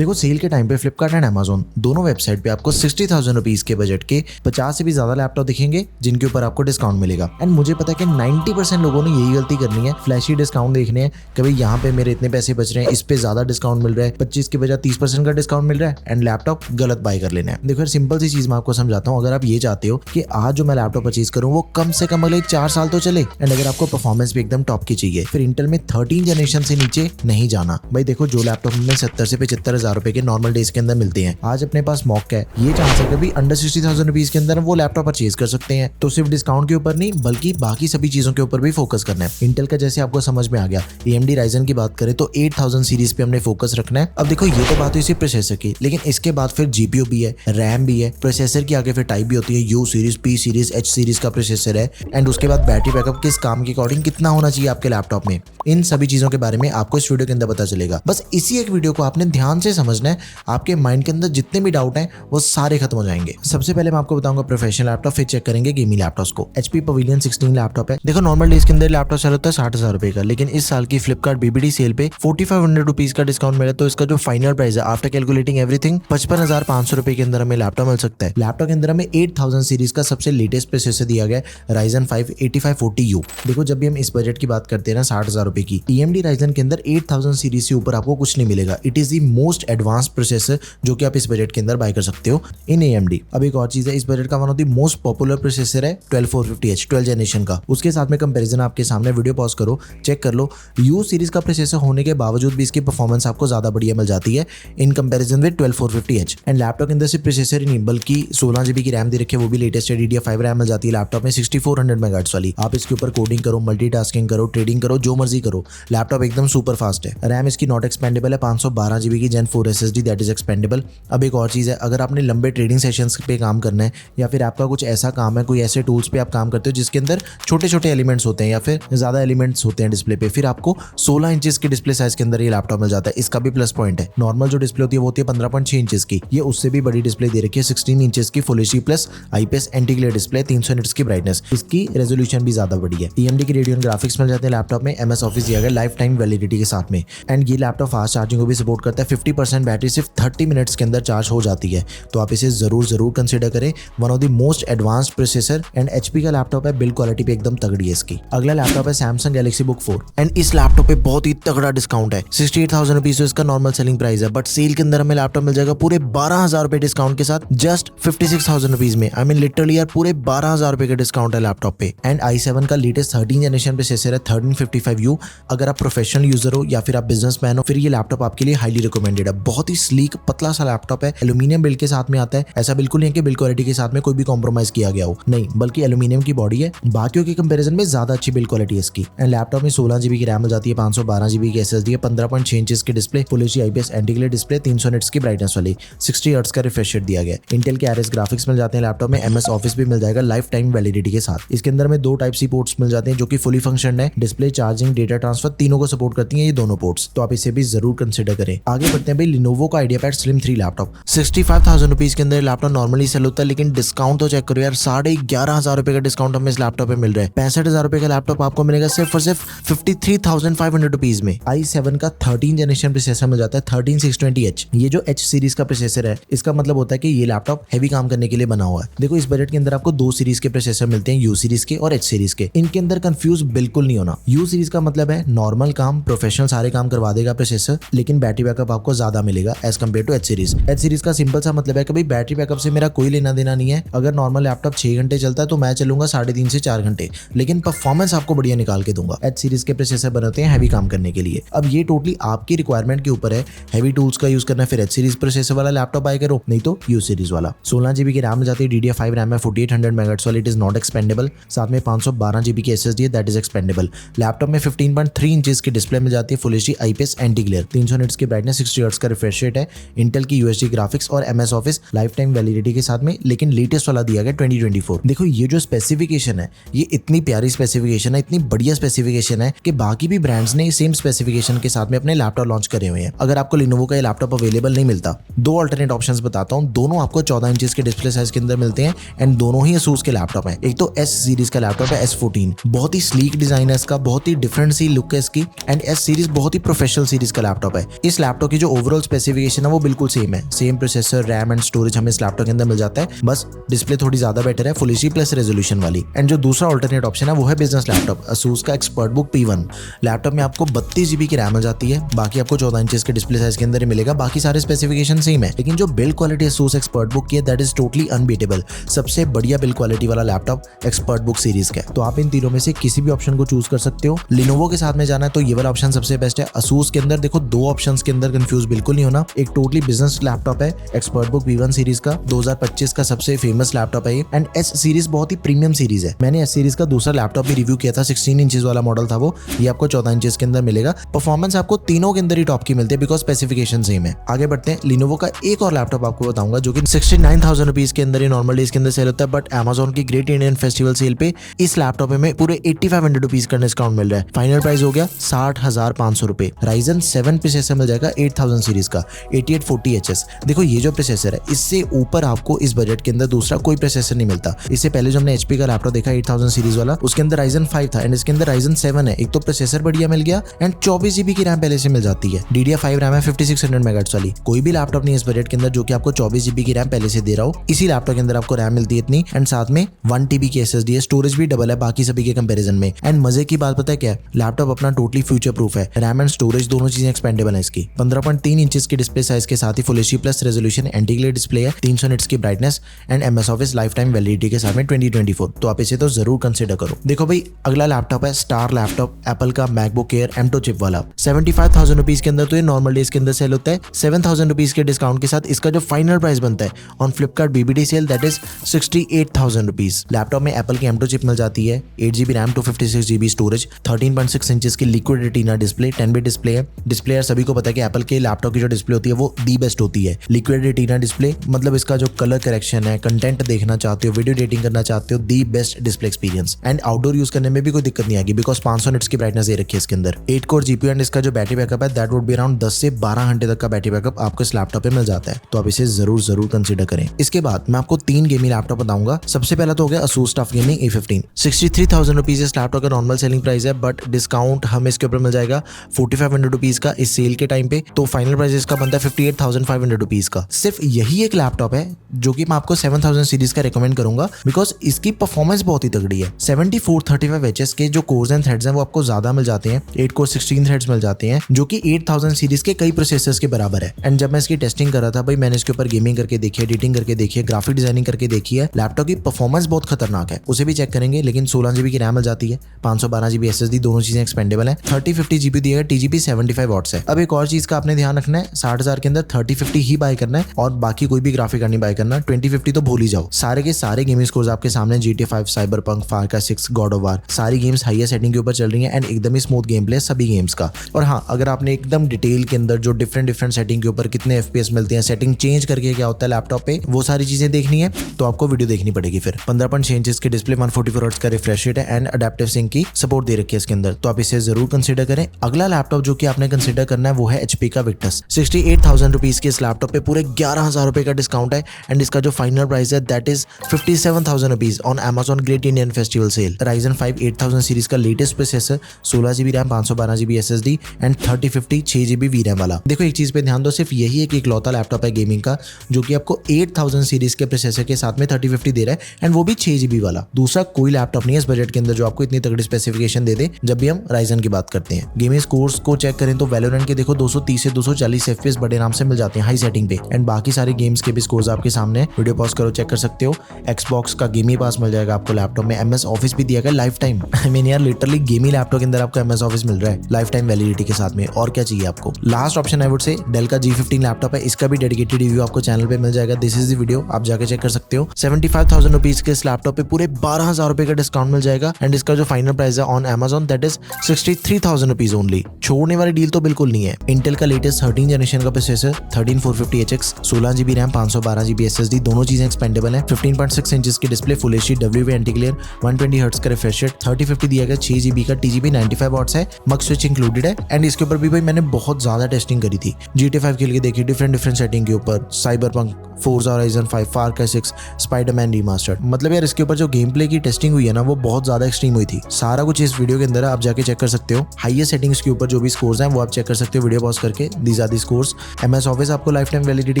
देखो सेल के टाइम पे फ्लिपकार्ट एंड अमेजोन दोनों वेबसाइट पे आपको 60,000 रुपीज के बजट के 50 से भी ज्यादा लैपटॉप दिखेंगे जिनके ऊपर आपको डिस्काउंट मिलेगा। एंड मुझे पता है कि 90% लोगों ने यही गलती करनी है, फ्लैशी डिस्काउंट देखने हैं कि भाई यहाँ पे मेरे इतने पैसे बच रहे हैं, इस पे ज्यादा डिस्काउंट मिल रहा है, 25 के बजाय 30% का डिस्काउंट मिल रहा है एंड लैपटॉप गलत बाय कर लेना है। देखो सिंपल सी चीज मैं आपको समझाता हूँ। अगर आप ये चाहते हो कि आज जो मैं लैपटॉप परचेज करूँ वो कम से कम अगले 4 साल तो चले एंड अगर आपको परफॉर्मेंस भी एकदम टॉप की चाहिए, फिर इंटेल में 13 जनरेशन से नीचे नहीं जाना। भाई देखो जो लैपटॉप में 70 से 75 हजार रुपए के नॉर्मल डेज के अंदर मिलते हैं, आज अपने पास मॉक है, ये चांस है कि भी अंडर 60,000 रुपीज के अंदर वो लैपटॉप परचेज कर सकते हैं। तो सिर्फ डिस्काउंट के ऊपर नहीं बल्कि बाकी सभी चीजों के ऊपर भी फोकस करना है। इंटेल का जैसे आपको समझ में आ गया, AMD राइजन की बात करें तो 8000 सीरीज पे हमने फोकस रखना है। अब देखो ये तो बात हुई इसी प्रोसेसर की, लेकिन इसके बाद फिर GPU भी है, रैम भी है, प्रोसेसर की आगे फिर टाइप भी होती है, U series, P series, H series का प्रोसेसर है एंड उसके बाद बैटरी बैकअप किस काम के अकॉर्डिंग कितना होना चाहिए आपके लैपटॉप में, इन सभी चीजों के बारे में आपको इस वीडियो के अंदर पता चलेगा। बस इसी एक वीडियो को आपने ध्यान से समझना है, आपके माइंड के अंदर जितने भी डाउट हैं वो सारे खत्म हो जाएंगे। सबसे पहले मैं आपको बताऊंगा प्रोफेशनल लैपटॉप, फिर चेक करेंगे गेमिंग लैपटॉप्स को। HP Pavilion 16 लैपटॉप है। देखो नॉर्मल डेज के अंदर लैपटॉप चल होता है 60,000 रुपए का, लेकिन इस साल की फ्लिपकार्ट BBD सेल पे 4500 रुपीज का डिस्काउंट मिला, तो इसका जो फाइनल प्राइस है आफ्टर कैलकुलेटिंग एवरीथिंग 55,500 रुपए के अंदर हमें लैपटॉप मिल सकता है। लैपटॉप के अंदर हमें 8000 सीरीज का सबसे लेटेस्ट प्रोसेसर दिया गया है, Ryzen 5 8540U। देखो जब भी हम इस बजट की बात करते हैं ना 60,000 रुपए की, AMD Ryzen के अंदर 8000 सीरीज से ऊपर आपको कुछ नहीं मिलेगा। It is the most advance processor जो कि आप इस बजट के अंदर बाय कर सकते हो इन AMD। अब एक और चीज है, इस बजट का one of the most popular processor है 12450H 12 जनरेशन का। उसके साथ में कंपैरिजन आपके सामने, वीडियो पॉज करो चेक कर लो, U सीरीज का प्रोसेसर होने के बावजूद भी इसकी परफॉर्मेंस आपको ज्यादा बढ़िया मिल जाती है in comparison with 12450H। And laptop के अंदर सिर्फ प्रोसेसर ही नहीं बल्कि 16 GB की रैम दे रखी है, वो भी लेटेस्ट DDR5 रैम मिल जाती है लैपटॉप में 6400 मेगाहर्ट्ज वाली। आप इसके ऊपर कोडिंग करो, मल्टीटास्किंग करो, ट्रेडिंग करो, जो मर्जी करो, लैपटॉप एकदम सुपर फास्ट है। रैम इसकी नॉट एक्सपेंडेबल है, 512 GB की Gen 4 SSD that is expandable. अब एक और चीज है, अगर आपने लंबे ट्रेडिंग सेशंस पे काम करना है या फिर आपका कुछ ऐसा काम है, कोई ऐसे टूल्स पे आप काम करते हो जिसके अंदर छोटे छोटे एलिमेंट्स होते हैं या फिर ज्यादा एलिमेंट्स होते हैं डिस्प्ले पे, फिर आपको 16 इंचेस की डिस्प्ले साइज के अंदर ये लैपटॉप मिल जाता है। इसका भी प्लस पॉइंट है, नॉर्मल जो डिस्प्ले होती है वो होती है 15.6 इंचेस की, ये उससे भी बड़ी डिस्प्ले दे रखी है 16 इंचेस की full HD plus IPS anti glare display, 300 nits की ब्राइटनेस, इसकी रेजोल्यूशन भी ज्यादा बड़ी है। AMD की रेडियन ग्राफिक्स मिल जाते हैं लैपटॉप में, MS ऑफिस दिया गया लाइफ टाइम वैलिडिटी के साथ में एंड ये लैपटॉप फास्ट चार्जिंग को भी सपोर्ट करता है। 50% बैटरी सिर्फ 30 मिनट्स के अंदर चार्ज हो जाती है, तो आप इसे जरूर कंसिडर करें। One of the most advance processor and HP का लैपटॉप है, बिल्ड क्वालिटी पे एकदम तगड़ी है इसकी। अगला लैपटॉप है Samsung Galaxy Book 4 एंड इस लैपटॉप पे बहुत ही तगड़ा डिस्काउंट है। 68,000 रुपीज इसका नॉर्मल सेलिंग प्राइस है, बट सेल के अंदर हमें लैपटॉप मिल जाएगा पूरे 12,000 रुपए डिस्काउंट के साथ जस्ट 56,000 रुपीज में। आई मीन लिटरली यार पूरे 12,000 रुपए का डिस्काउंट है लैपटॉप पे। एंड i7 का लेटेस्ट 13 जनरेशन प्रोसेसर है 1355U। अगर आप प्रोफेशनल यूजर हो या फिर आप बिजनेसमैन हो, फिर ये लैपटॉप आपके लिए हाईली रिकमेंडेड है। बहुत ही स्लीक पतला सा लैपटॉप है, एल्यूमिनियम बिल्ड के साथ में आता है। ऐसा बिल्कुल नहीं है कि बिल्ड क्वालिटी के साथ में कोई भी कॉम्प्रोमाइज किया गया हो, नहीं, बल्कि एल्यूमिनियम की बॉडी है, बाकियों के कंपैरिजन में ज्यादा अच्छी बिल्ड क्वालिटी है इसकी। एंड लैपटॉप में 16 GB की रैम मिल जाती है, 512 GB की SSD है, 15.6 इंचेस की display, full HD IPS anti glare display, 300 nits की ब्राइटनेस वाली, 60 हर्ट्ज का रिफ्रेश रेट दिया गया। इंटेल के RS ग्राफिक्स मिल जाते हैं लैपटॉप में, MS ऑफिस भी मिल जाएगा लाइफ टाइम वैलिडिटी के साथ। इसके अंदर में 2 टाइप सी पोर्ट्स मिल जाते हैं जो कि फुली फंक्शन है, डिस्प्ले, चार्जिंग, डेटा ट्रांसफर तीनों को सपोर्ट करती हैं ये दोनों पोर्ट्स, तो आप इसे भी जरूर कंसिडर करें। आगे बढ़ते हैं भाई Lenovo का IdeaPad Slim 3 लैपटॉप। 65,000 रुपीज के अंदर लैपटॉप नॉर्मली सेल होता है, लेकिन डिस्काउंट तो चेक करो यार, 11,500 रुपए का डिस्काउंट हमें इस लैपटॉप पे मिल रहा है। 65,000 रुपए का लैपटॉप आपको मिलेगा सिर्फ और सिर्फ 53,500 रुपीज में। i7 का 13 जनरेशन प्रोसेसर मिल जाता है 13620H। ये जो H सीरीज का प्रोसेसर है, इसका मतलब होता है कि ये लैपटॉप हैवी काम करने के लिए बना हुआ है। देखो इस बजट के अंदर आपको 2 सीरीज के प्रोसेसर मिलते हैं, U सीरीज के और H सीरीज के। इनके अंदर कंफ्यूज बिल्कुल नहीं होना। U सीरीज का मतलब है नॉर्मल काम, प्रोफेशनल सारे काम करवा देगा प्रोसेसर, लेकिन बैटरी बैकअप आपको ज्यादा मिलेगा as compare to H series. H series का सिंपल सा मतलब है कि भाई बैटरी बैकअप से मेरा कोई लेना देना नहीं है। अगर नॉर्मल लैपटॉप 6 घंटे चलता है तो मैं चलूंगा 3.5 से 4 घंटे, लेकिन परफॉर्मेंस आपको बढ़िया निकाल के दूंगा। H सीरीज के प्रोसेसर बनते हैं हैवी काम करने के लिए। अब ये टोटली आपकी रिक्वायरमेंट के ऊपर है, हैवी टूल्स का यूज करना है फिर H सीरीज प्रोसेसर वाला लैपटॉप बाय करो, नहीं तो U सीरीज वाला। 16 GB की रैम मिल जाती है, DDR5 रैम है, 4800 मेगाहर्ट्ज वाली, इट इज नॉट एक्सपेंडेबल। साथ में 512 GB की SSD है दैट इज एक्सपेंडेबल। लैपटॉप में 15.3 इंचेस की डिस्प्ले मिल जाती है, full HD IPS anti glare, 300 nits की ब्राइटनेस, 60 हर्ट्ज का रिफ्रेश रेट है। इंटेल की UHD ग्राफिक्स और MS office life time validity के साथ में, लेकिन लेटेस्ट वाला दिया गया 2024। देखो ये जो स्पेसिफिकेशन है, ये इतनी प्यारी स्पेसिफिकेशन है, इतनी बढ़िया स्पेसिफिकेशन है कि बाकी भी ब्रांड्स ने सेम स्पेसिफिकेशन के साथ में अपने लैपटॉप लॉन्च करे हुए हैं। अगर आपको Lenovo का ये लैपटॉप अवेलेबल नहीं मिलता, 2 अल्टरनेट ऑप्शंस बताता हूँ, दोनों आपको 14 इंचेस के डिस्प्ले साइज के अंदर मिलते हैं एंड दोनों ही Asus के लैपटॉप हैं। एक तो S सीरीज का लैपटॉप है S14, बहुत ही स्लीक डिजाइन है इसका, बहुत ही डिफरेंट सी लुक है इसकी। एंड S सीरीज बहुत ही प्रोफेशनल सीरीज का लैपटॉप है। इस लैपटॉप की जो ओवरऑल स्पेसिफिकेशन है वो बिल्कुल सेम है। Same processor, RAM and storage हमें इस लैपटॉप के अंदर मिल जाता है, बस डिस्प्ले थोड़ी ज्यादा बेटर है, फुल एचडी प्लस रेजोल्यूशन वाली। एंड जो दूसरा अल्टरनेट ऑप्शन है वो है बिजनेस लैपटॉप, Asus का ExpertBook P1। लैपटॉप में आपको 32 GB की रैम मिल जाती है, बाकी आपको 14 इंचेस के डिस्प्ले साइज के अंदर ही मिलेगा, बाकी सारे स्पेसिफिकेशन सेम है। लेकिन जो बिल्ड क्वालिटी Asus ExpertBook की है दैट इज टोटली अनबीटेबल। सबसे बढ़िया बिल्ड क्वालिटी वाला लैपटॉप ExpertBook सीरीज का है। तो आप इन तीनों में से किसी भी ऑप्शन को चूज कर सकते हो। Lenovo के साथ में जाना है तो ये वाला ऑप्शन सबसे बेस्ट है। Asus के अंदर देखो दो ऑप्शंस के अंदर कंफ्यूज बिल्कुल नहीं होना। एक टोटली बिजनेस लैपटॉप है ExpertBook P1 सीरीज का, 2025 का सबसे फेमस लैपटॉप है ये। एंड S सीरीज बहुत ही प्रीमियम सीरीज है। मैंने S सीरीज का दूसरा लैपटॉप भी रिव्यू किया था, 16 इंचेस वाला मॉडल था वो, ये आपको 14 इंचेस के अंदर मिलेगा। परफॉर्मेंस आपको तीनों के अंदर ही टॉप की मिलती है बिकॉज स्पेसिफिकेशन सेम है। आगे बढ़ते हैं, Lenovo का एक और लैपटॉप आपको बताऊंगा जो कि 69,000 रुपीज के अंदर ही नॉर्मल डेज के अंदर सेल होता है, बट Amazon की ग्रेट इंडियन फेस्टिवल सेल पे इस लैपटॉप में पूरे 8500 रुपीज का डिस्काउंट मिल रहा है। फाइनल प्राइस हो गया 60,500 रुपए। Ryzen 7 प्रोसेसर मिल जाएगा 8000 सीरीज का 8840HS। देखो ये जो प्रोसेसर है इससे ऊपर आपको इस बजट के अंदर दूसरा कोई प्रोसेसर नहीं मिलता। इससे पहले जो हमने HP का लैपटॉप देखा 8000 सीरीज वाला, उसके अंदर Ryzen 5 था एंड इसके अंदर Ryzen 7 है। एक तो प्रोसेसर बढ़िया मिल गया एंड 24 GB की रैम पहले से मिल जाती है। DDR5 रैम है 5600 MHz वाली। कोई भी लैपटॉप नहीं है इस बजट के अंदर जो कि आपको 24 GB की रैम पहले से दे रहा हो। इसी लैपटॉप के अंदर आपको रैम मिलती है इतनी एंड साथ में 1 TB की SSD है। स्टोरेज भी डबल है बाकी सभी के कंपैरिजन में। एंड मजे की बात पता है क्या है, लैपटॉप अपना टोटली फ्यूचर प्रूफ है। रैम एंड स्टोरेज दोनों चीजें एक्सपेंडेबल है इसकी। 15.3 इंचेस की डिस्प्ले साइज के साथ ही full HD plus resolution, anti glare display है, 300 निट्स की brightness and MS office life time validity के साथ में 2024। तो आप इसे तो जरूर कंसिडर करो। देखो भाई अगला लैपटॉप है स्टार लैपटॉप, एप्पल का मैकबुक एयर M2 चिप वाला। 75,000 रुपीज के अंदर तो ये नॉर्मल डेज के अंदर सेल होता है। 7,000 रुपीज के डिस्काउंट के साथ इसका जो फाइनल प्राइस बनता है on Flipkart BBD sale that is 68,000 rupees. Laptop में एप्पल की M2 चिप मिल जाती है, 8 GB RAM 256 GB storage, 13.6 inches की liquid retina display, 10 bit display है। डिस्प्ले यार सभी को पता है कि एप्पल के लैपटॉप की जो डिस्प्ले होती है वो दी बेस्ट होती है। लिक्विड रेटिना डिस्प्ले मतलब इसका जो कलर करेक्शन है, कंटेंट देखना चाहते हो, वीडियो एडिटिंग करना चाहते हो, the best display experience. And outdoor use करने में भी कोई दिक्कत नहीं आएगी बिकॉज 500 निट्स की ब्राइटनेस दे रखी है इसके अंदर। 8 कोर GPU एंड इसका जो बैटरी बैकअप है दैट वुड बी अराउंड 10 से 12 घंटे तक का बैटरी बैकअप आपको इस लैपटॉप पे मिल जाता है। तो आप इसे जरूर कंसिडर करें। इसके बाद मैं आपको 3 गेमिंग लैपटॉप बताऊंगा। सबसे पहला तो हो गया Asus TUF Gaming A15। 63,000 rupees इस लैपटॉप का नॉर्मल सेलिंग प्राइस है, बट डिस्काउंट हमें इसके ऊपर मिल जाएगा 4500 रुपीज का इस सेल के टाइम पे। तो फाइनल प्राइस इसका बनता है 58,500 रुपीज का। सिर्फ यही एक लैपटॉप है जो कि मैं आपको 7000 सीरीज का रिकमेंड करूंगा बिकॉज इसकी परफॉर्मेंस बहुत ही तगड़ी है। 7435HS के जो कोर्स एंड थ्रेड्स हैं वो आपको ज्यादा मिल जाते हैं। 8 कोर 16 थ्रेड्स मिल जाते हैं जो कि 8000 सीरीज के कई प्रोसेसर्स के बराबर है। एंड जब मैं इसकी टेस्टिंग कर रहा था भाई मैंने इसके ऊपर गेमिंग करके देखी है, एडिटिंग करके देखी है, ग्राफिक डिजाइनिंग करके देखी है। लैपटॉप की परफॉर्मेंस बहुत खतरनाक है, उसे भी चेक करेंगे। लेकिन 16 GB की रैम मिल जाती है, 512 GB SSD, दोनों चीजें एक्सपेंडेबल है। 3050 GB दिया है, TGP 75 वॉट्स है। अब एक और चीज का आपने ध्यान रखना है, 60,000 के अंदर 3050 ही बाय करना है और बाकी कोई भी ग्राफिक कार्ड नहीं बाय करना। 2050 तो भूल ही जाओ। सारे के सारे गेमिंग स्कोर्स आपके सामने, GTA 5, Cyberpunk, Far Cry 6, God of War, सारी गेम्स हाईएस्ट सेटिंग के ऊपर चल रही है एंड एकदम ही स्मूथ गेम प्ले सभी गेम्स का। और हाँ, अगर आपने एकदम डिटेल के अंदर जो डिफरेंट सेटिंग के ऊपर कितने FPS मिलते हैं, सेटिंग चेंज करके क्या होता है लैपटॉप पे, वो सारी चीजें देखनी है तो आपको वीडियो देखनी पड़ेगी। फिर 15.6 इंचेस की डिस्प्ले, 144 हर्ट्ज का रिफ्रेश रेट है एंड अडैप्टिव सिंक की सपोर्ट दे रखी है इसके अंदर। तो आप इसे जरूर कंसीडर करें। अगला लैपटॉप जो कि आपने कंसीडर करना है वो है HP का Victus। 68,000 रुपीज के इस लैपटॉप पे पूरे 11,000 रुपए का डिस्काउंट है एंड इसका जो फाइनल प्राइस है that is 57,000 rupees on Amazon Great Indian Festival sale. Ryzen 5 8000 series का latest processor, 16 GB RAM, 512 GB SSD and 3050 6 GB VRAM वाला। देखो एक चीज पे ध्यान दो, सिर्फ यही एक इकलौता लैपटॉप है गेमिंग का जो कि आपको 8000 सीरीज के प्रोसेसर के साथ में 3050 दे रहा है एंड वो भी 6 GB वाला। दूसरा कोई लैपटॉप नहीं है इस बजट के अंदर जो आपको इतनी तगड़ी स्पेसिफिकेशन दे दे जब भी हम Ryzen की बात करते हैं। गेमिंग स्कोर्स को चेक करें तो Valorant के देखो 230 से 240 FPS बड़े आराम से मिल जाते हैं हाई सेटिंग पे एंड बाकी सारे गेम्स के भी स्कोर्स आपके सामने, वीडियो पॉज करो चेक कर सकते हो। Xbox का गेमिंग पास मिल जाएगा आपको लैपटॉप में, MS ऑफिस भी दिया गया लाइफ टाइम। आई मीन यार लिटरली गेमिंग लैपटॉप के अंदर आपको MS ऑफिस मिल रहा है लाइफ टाइम वैलिडिटी के साथ में, और क्या चाहिए आपको। Last option I would say Dell का G15 लैपटॉप है, इसका भी डेडिकेटेड रिव्यू आपको चैनल पे मिल जाएगा। दिस इज द वीडियो, आप जाके चेक कर सकते हो। 75,000 रुपीज के इस लैपटॉप पे पूरे 12,000 रुपए का डिस्काउंट मिल जाएगा एंड इसका जो फाइनल प्राइस है on Amazon that is 63,000 rupees only. छोड़ने वाली डील तो बिल्कुल नहीं है। इंटेल का लेटेस्ट 13 जनरेशन का processor, 13450HX, 16 GB RAM, 512 GB SSD, दोनों चीजें एक्सपेंडेबल है। 15.6 इंचेस की display, full HD WV anti glare, 120 hertz का रिफ्रेश रेट, 3050 दिया गया, 6 GB का TGP 95 वॉट्स है, मग स्विच इंक्लूडेड है एंड इसके ऊपर भी भाई मैंने बहुत ज्यादा टेस्टिंग करी थी। GTA 5 खेल के देखी डिफरेंट सेटिंग के ऊपर, Cyberpunk, Forza Horizon 5, Far Cry 6, Spider-Man Remastered। मतलब यार इसके ऊपर जो गेम प्ले की टेस्टिंग हुई है ना वो बहुत ज्यादा एक्सट्रीम हुई थी। सारा कुछ इस वीडियो के अंदर आप जाके चेक कर सकते हो। हाईएस्ट सेटिंग्स के ऊपर जो भी स्कोर्स हैं वो आप चेक कर सकते हो वीडियो पॉज करके। These are the scores. MS office आपको लाइफ टाइम वैलिडिटी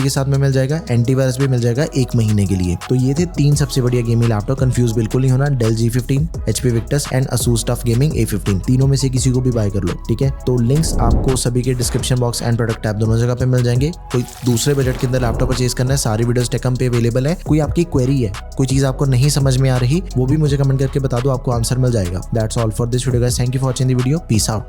के साथ में मिल जाएगा, एंटीवायरस भी मिल जाएगा 1 महीने के लिए। तो ये थे 3 सबसे बढ़िया गेमिंग लैपटॉप। कंफ्यूज बिल्कुल नहीं होना, Dell G15, HP Victus and Asus TUF Gaming A15, तीनों में से किसी को भी बाय कर लो, ठीक है। तो लिंक्स आपको सभी के description box and product tab दोनों जगह पे मिल जाएंगे। कोई दूसरे बजट के अंदर लैपटॉप परचेज करना है, सारी वीडियोस टेकम पे अवेलेबल है। कोई आपकी क्वेरी है, कोई चीज आपको नहीं समझ में आ रही, वो भी मुझे कमेंट करके बता दो, आपको आंसर मिल जाएगा। That's all for this video guys, thank you for watching the video, peace out.